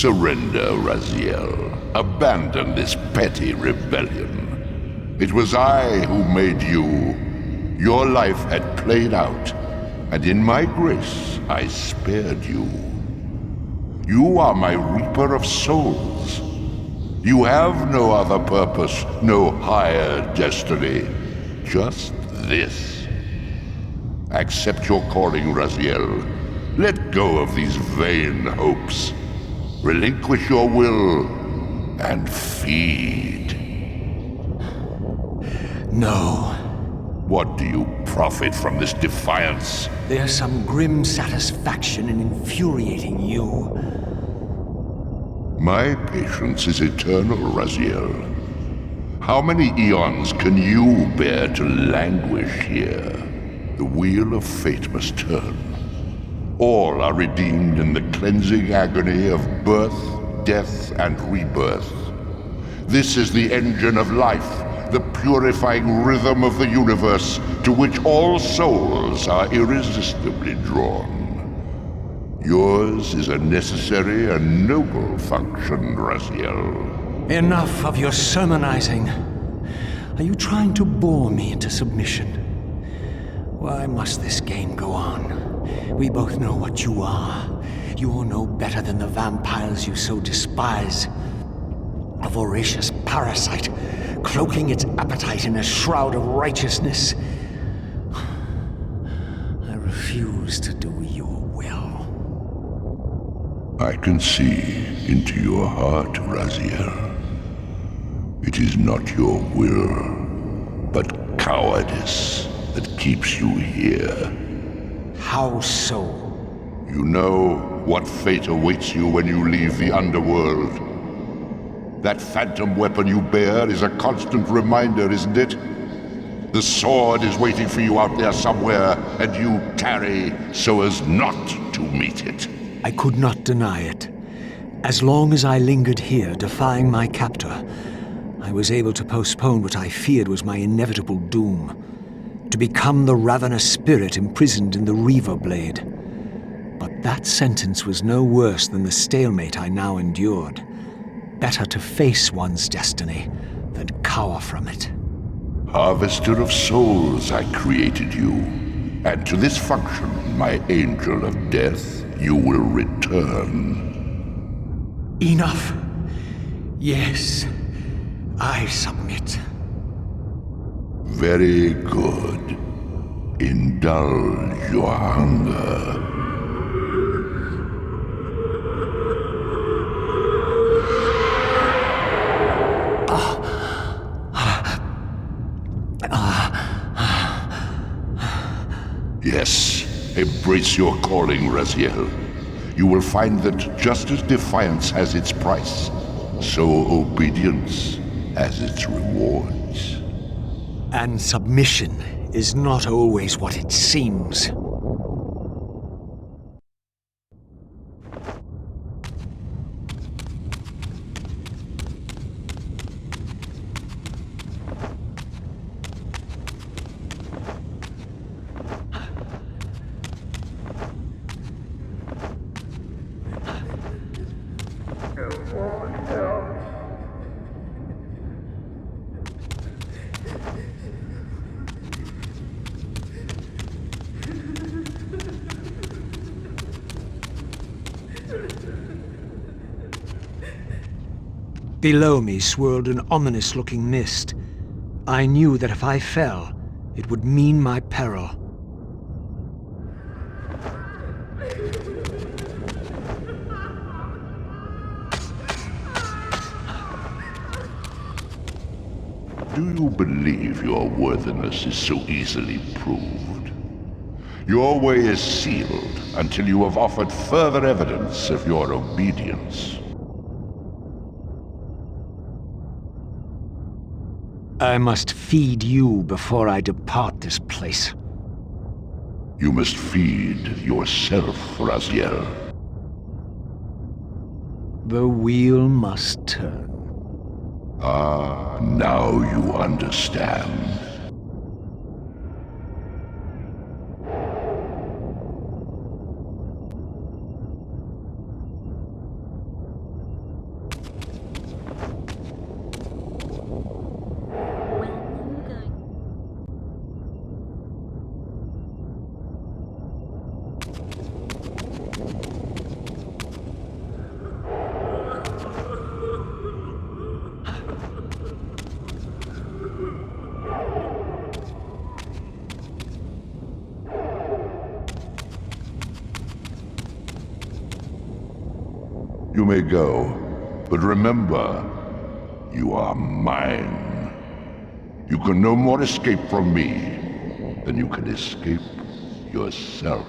Surrender, Raziel. Abandon this petty rebellion. It was I who made you. Your life had played out, and in my grace, I spared you. You are my Reaper of Souls. You have no other purpose, no higher destiny. Just this. Accept your calling, Raziel. Let go of these vain hopes. Relinquish your will and feed. No. What do you profit from this defiance? There's some grim satisfaction in infuriating you. My patience is eternal, Raziel. How many eons can you bear to languish here? The wheel of fate must turn. All are redeemed in the cleansing agony of birth, death, and rebirth. This is the engine of life, the purifying rhythm of the universe to which all souls are irresistibly drawn. Yours is a necessary and noble function, Raziel. Enough of your sermonizing. Are you trying to bore me into submission? Why must this game go on? We both know what you are. You're no better than the vampires you so despise. A voracious parasite, cloaking its appetite in a shroud of righteousness. I refuse to do your will. I can see into your heart, Raziel. It is not your will, but cowardice that keeps you here. How so? You know what fate awaits you when you leave the Underworld. That phantom weapon you bear is a constant reminder, isn't it? The sword is waiting for you out there somewhere, and you tarry so as not to meet it. I could not deny it. As long as I lingered here, defying my captor, I was able to postpone what I feared was my inevitable doom. To become the ravenous spirit imprisoned in the Reaver blade. But that sentence was no worse than the stalemate I now endured. Better to face one's destiny than cower from it. Harvester of souls, I created you. And to this function, my angel of death, you will return. Enough. Yes, I submit. Very good. Indulge your hunger. Yes, embrace your calling, Raziel. You will find that just as defiance has its price, so obedience has its rewards. And submission is not always what it seems. Below me swirled an ominous-looking mist. I knew that if I fell, it would mean my peril. Do you believe your worthiness is so easily proved? Your way is sealed until you have offered further evidence of your obedience. I must feed you before I depart this place. You must feed yourself, Raziel. The wheel must turn. Ah, now you understand. You may go, but remember, you are mine. You can no more escape from me than you can escape yourself.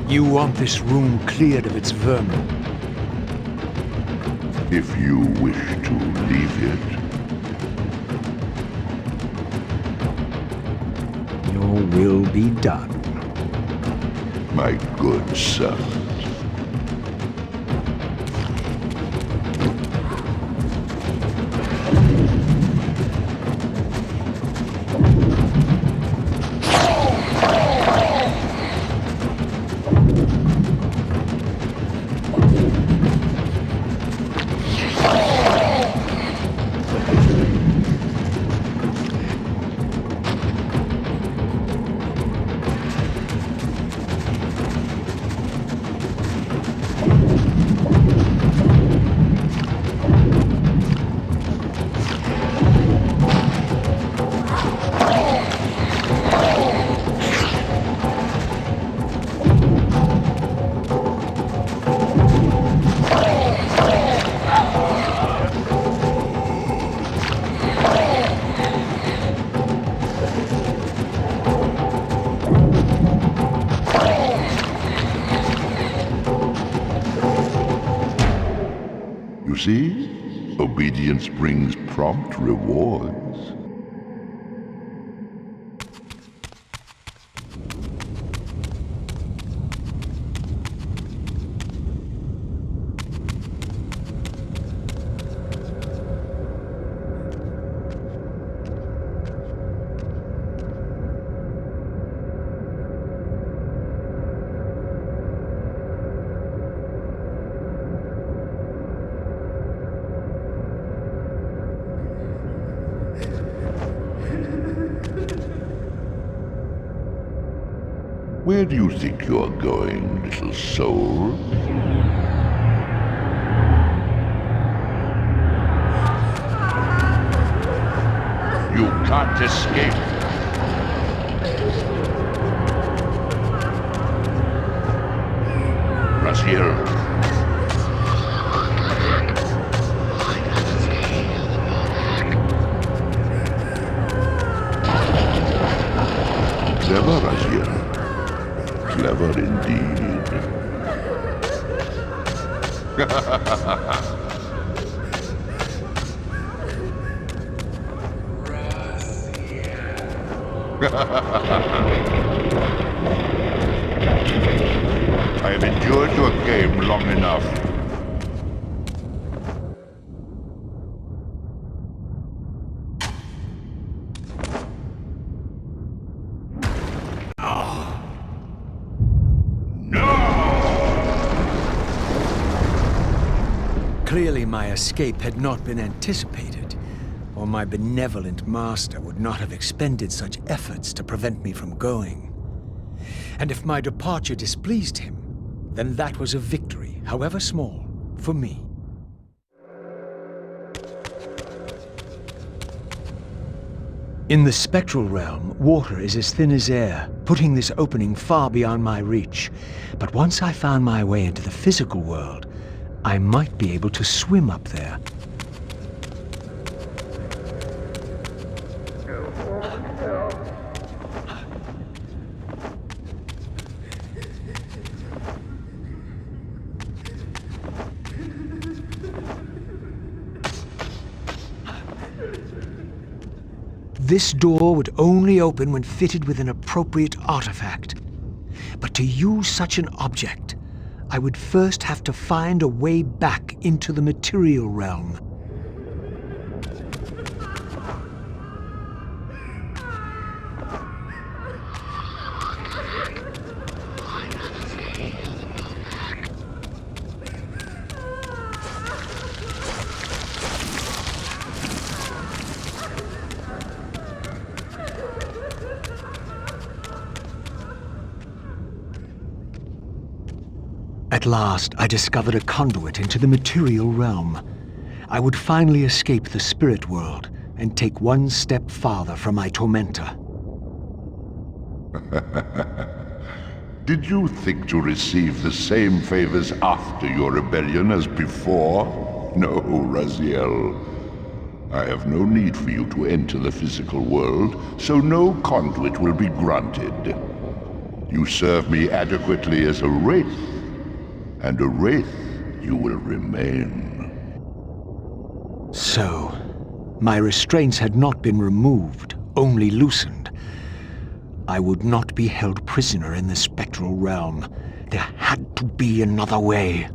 You want this room cleared of its vermin? If you wish to leave it. Your will be done. My good servant. You see? Obedience brings prompt rewards. Where do you think you're going, little soul? You can't escape. Raziel. Clever, Raziel. Clever indeed. I have endured your game long enough. Clearly my escape had not been anticipated, or my benevolent master would not have expended such efforts to prevent me from going. And if my departure displeased him, then that was a victory, however small, for me. In the spectral realm, water is as thin as air, putting this opening far beyond my reach. But once I found my way into the physical world, I might be able to swim up there. This door would only open when fitted with an appropriate artifact. But to use such an object, I would first have to find a way back into the material realm. At last, I discovered a conduit into the material realm. I would finally escape the spirit world and take one step farther from my tormentor. Did you think to receive the same favors after your rebellion as before? No, Raziel. I have no need for you to enter the physical world, so no conduit will be granted. You serve me adequately as a wraith, and a wraith you will remain. So, my restraints had not been removed, only loosened. I would not be held prisoner in the spectral realm. There had to be another way.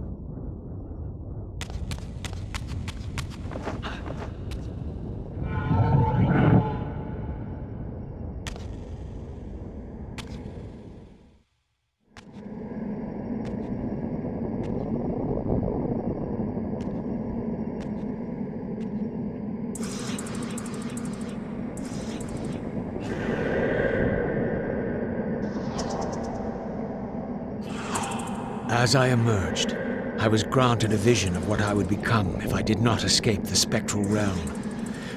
As I emerged, I was granted a vision of what I would become if I did not escape the spectral realm.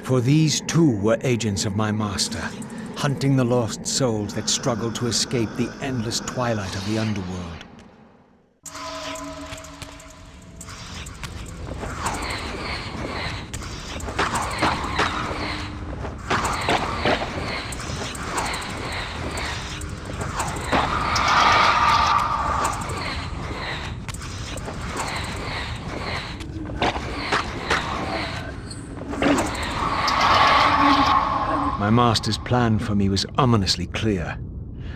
For these too were agents of my master, hunting the lost souls that struggled to escape the endless twilight of the Underworld. My master's plan for me was ominously clear.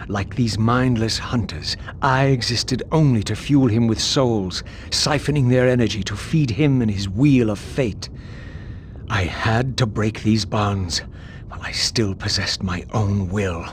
Like these mindless hunters, I existed only to fuel him with souls, siphoning their energy to feed him and his wheel of fate. I had to break these bonds, while I still possessed my own will.